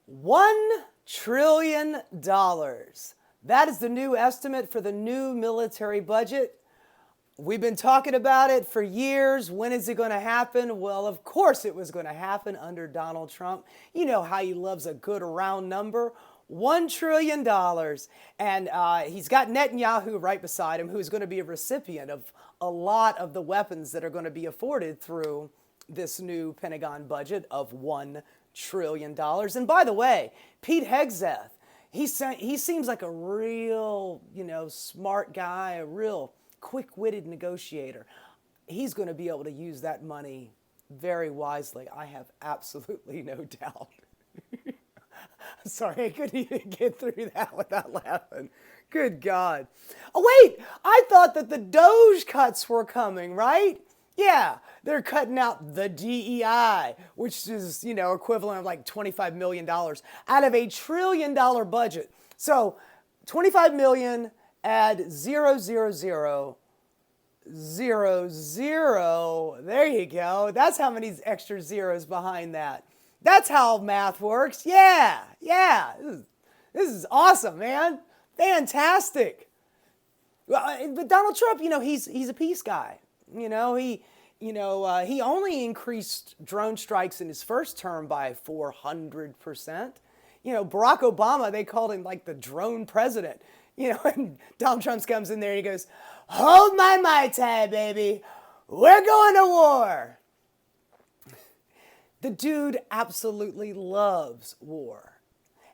$1 trillion. That is the new estimate for the new military budget. We've been talking about it for years. When is it going to happen? Well, of course it was going to happen under Donald Trump. You know how he loves a good round number. $1 trillion. And he's got Netanyahu right beside him, who's going to be a recipient of a lot of the weapons that are going to be afforded through this new Pentagon budget of $1 trillion. And by the way, Pete Hegseth, he seems like a real, smart guy, a real quick-witted negotiator. He's going to be able to use that money very wisely. I have absolutely no doubt. Sorry, I couldn't even get through that without laughing. Good God. Oh, wait, I thought that the Doge cuts were coming, right? Yeah, they're cutting out the DEI, which is, equivalent of like $25 million out of a $1 trillion budget. So 25 million, add 00000. There you go. That's how many extra zeros behind that. That's how math works. Yeah. This is awesome, man. Fantastic. Well, but Donald Trump, he's a peace guy. He only increased drone strikes in his first term by 400%. Barack Obama, they called him like the drone president. And Donald Trump comes in there and he goes, "Hold my Mai Tai, baby. We're going to war." The dude absolutely loves war.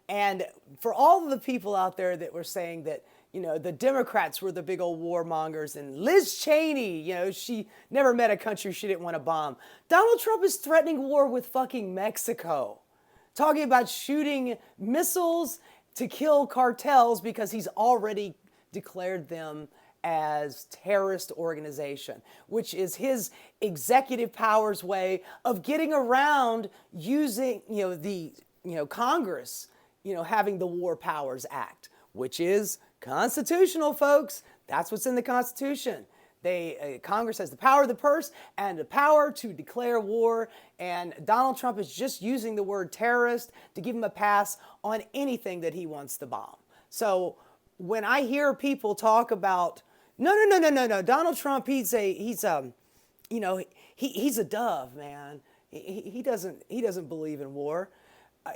And for all of the people out there that were saying that, the Democrats were the big old warmongers and Liz Cheney, she never met a country she didn't want to bomb. Donald Trump is threatening war with fucking Mexico, talking about shooting missiles to kill cartels because he's already declared them as terrorist organization, which is his executive powers way of getting around using, Congress, having the War Powers Act, which is constitutional, folks. That's what's in the Constitution. Congress has the power of the purse and the power to declare war, and Donald Trump is just using the word terrorist to give him a pass on anything that he wants to bomb. So when I hear people talk about, no, Donald Trump, he's a dove, man. He doesn't believe in war.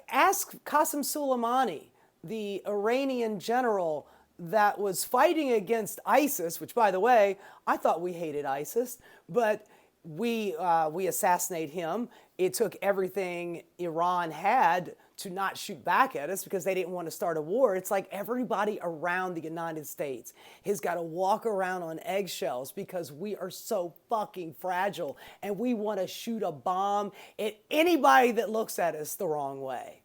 Ask Qasem Soleimani, the Iranian general that was fighting against ISIS, which, by the way, I thought we hated ISIS, but we assassinated him. It took everything Iran had to not shoot back at us because they didn't want to start a war. It's like everybody around the United States has got to walk around on eggshells because we are so fucking fragile and we want to shoot a bomb at anybody that looks at us the wrong way.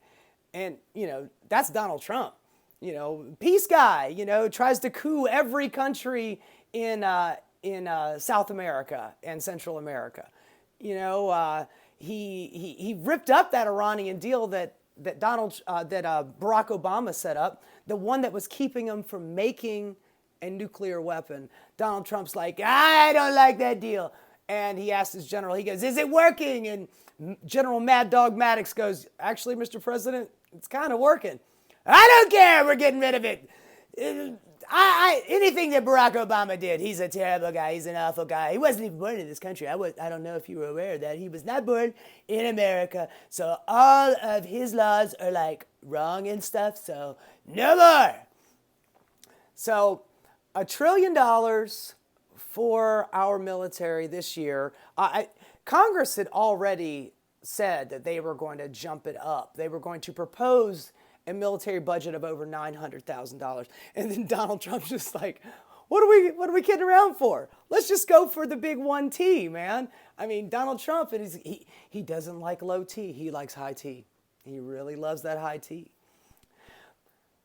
And, that's Donald Trump. Peace guy, tries to coup every country in South America and Central America. He ripped up that Iranian deal that Barack Obama set up, the one that was keeping him from making a nuclear weapon. Donald Trump's like, "I don't like that deal." And he asked his general, he goes, "Is it working?" And General Mad Dog Maddox goes, "Actually, Mr. President, it's kind of working." "I don't care. We're getting rid of it. Anything that Barack Obama did, he's a terrible guy. He's an awful guy. He wasn't even born in this country. I don't know if you were aware of that. He was not born in America. So all of his laws are like wrong and stuff. So no more." So $1 trillion for our military this year. Congress had already said that they were going to jump it up. They were going to propose a military budget of over $900,000. And then Donald Trump's just like, what are we kidding around for? Let's just go for the big 1T, man. I mean, Donald Trump, he doesn't like low T. He likes high T. He really loves that high T.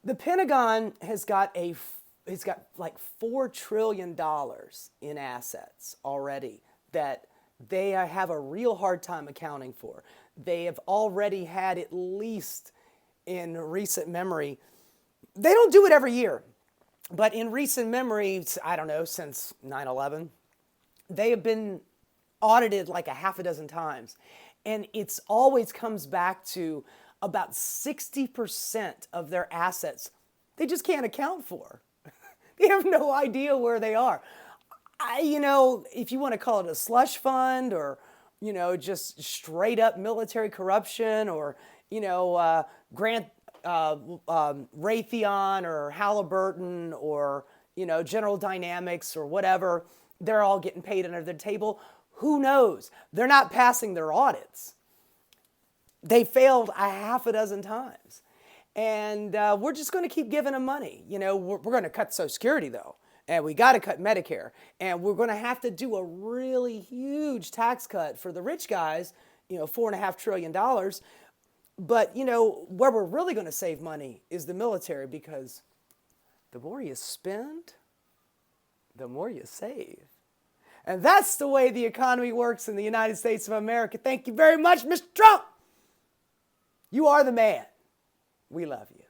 The Pentagon has got like $4 trillion in assets already that they have a real hard time accounting for. They have already had, at least in recent memory, they don't do it every year, but in recent memory, I don't know, since 9/11, they have been audited like a half a dozen times. And it's always comes back to about 60% of their assets they just can't account for. They have no idea where they are. If you want to call it a slush fund or, just straight up military corruption or, Raytheon or Halliburton or, General Dynamics or whatever, they're all getting paid under the table. Who knows? They're not passing their audits. They failed a half a dozen times. And we're just going to keep giving them money. We're going to cut Social Security, though. And we got to cut Medicare. And we're going to have to do a really huge tax cut for the rich guys, $4.5 trillion. But, where we're really going to save money is the military, because the more you spend, the more you save. And that's the way the economy works in the United States of America. Thank you very much, Mr. Trump. You are the man. We love you.